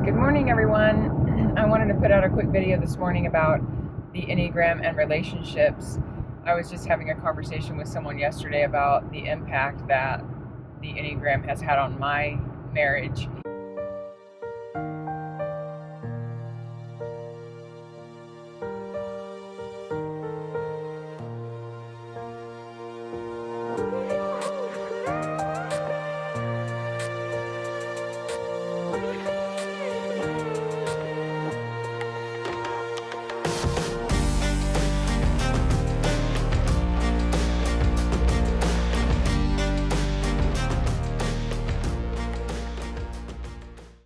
Good morning, everyone. I wanted to put out a quick video this morning about the Enneagram and relationships. I was just having a conversation with someone yesterday about the impact that the Enneagram has had on my marriage.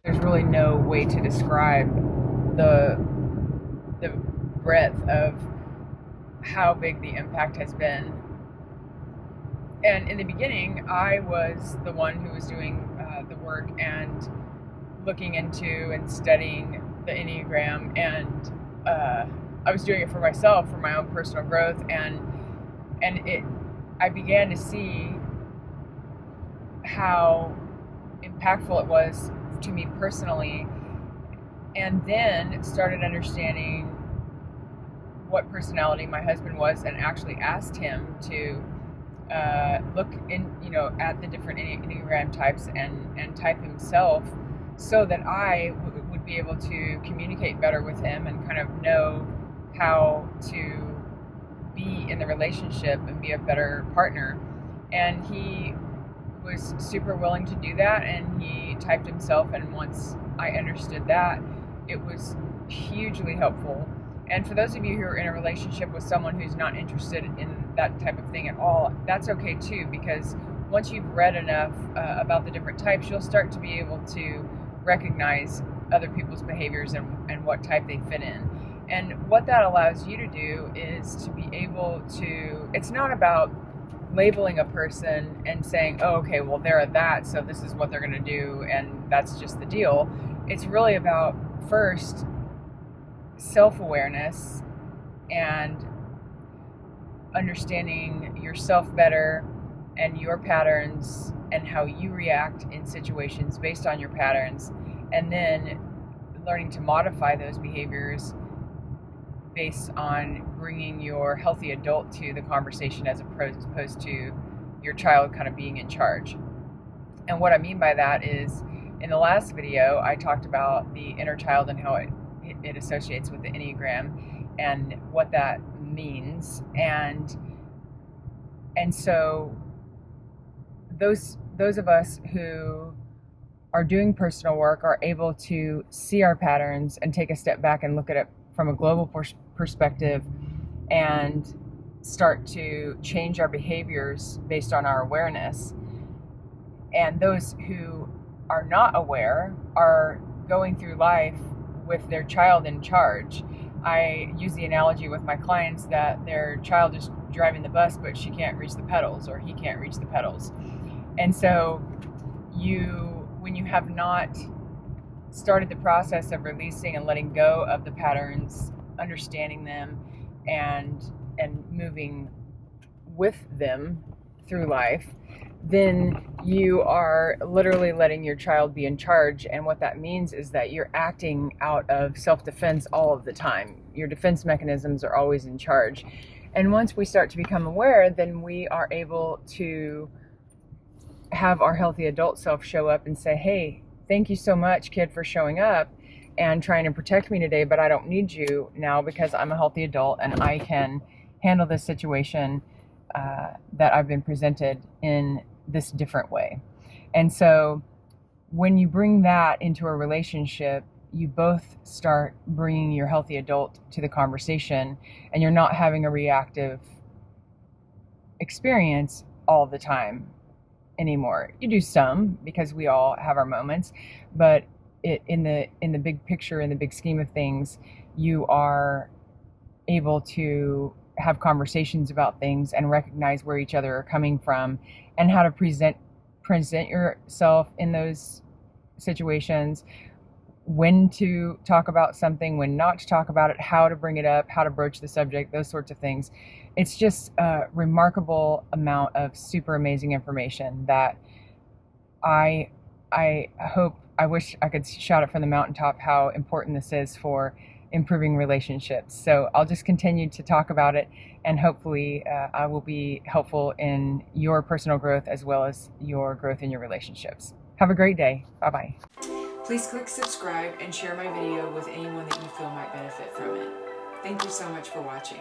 There's really no way to describe the breadth of how big the impact has been. And in the beginning, I was the one who was doing the work and looking into and studying the Enneagram, and I was doing it for myself, for my own personal growth, and I began to see how impactful it was to me personally, and then started understanding what personality my husband was, and actually asked him to look in, at the different Enneagram types and type himself, so that I would be able to communicate better with him and kind of know how to be in the relationship and be a better partner. And he was super willing to do that, and he typed himself, and once I understood that, it was hugely helpful. And for those of you who are in a relationship with someone who's not interested in that type of thing at all, that's okay too, because once you've read enough about the different types, you'll start to be able to recognize other people's behaviors and what type they fit in. And what that allows you to do is to be able to, it's not about labeling a person and saying, oh, okay, well, they're that, so this is what they're going to do, and that's just the deal. It's really about, first, self-awareness and understanding yourself better and your patterns and how you react in situations based on your patterns, and then learning to modify those behaviors based on bringing your healthy adult to the conversation, as opposed to your child kind of being in charge. And what I mean by that is, in the last video, I talked about the inner child and how it associates with the Enneagram and what that means. And so those of us who are doing personal work are able to see our patterns and take a step back and look at it from a global perspective and start to change our behaviors based on our awareness. And those who are not aware are going through life with their child in charge. I use the analogy with my clients that their child is driving the bus, but she can't reach the pedals, or he can't reach the pedals. And so when you have not started the process of releasing and letting go of the patterns, understanding them, and moving with them through life, then you are literally letting your child be in charge. And what that means is that you're acting out of self-defense all of the time. Your defense mechanisms are always in charge. And once we start to become aware, then we are able to have our healthy adult self show up and say, hey, thank you so much, kid, for showing up and trying to protect me today, but I don't need you now because I'm a healthy adult and I can handle this situation that I've been presented in this different way. And so when you bring that into a relationship, you both start bringing your healthy adult to the conversation, and you're not having a reactive experience all the time anymore. You do some, because we all have our moments, but in the big picture, in the big scheme of things, you are able to have conversations about things and recognize where each other are coming from and how to present yourself in those situations, when to talk about something, when not to talk about it, how to bring it up, how to broach the subject, those sorts of things. It's just a remarkable amount of super amazing information that I hope I wish I could shout it from the mountaintop how important this is for improving relationships. So I'll just continue to talk about it, and hopefully I will be helpful in your personal growth as well as your growth in your relationships. Have a great day. Bye-bye. Please click subscribe and share my video with anyone that you feel might benefit from it. Thank you so much for watching.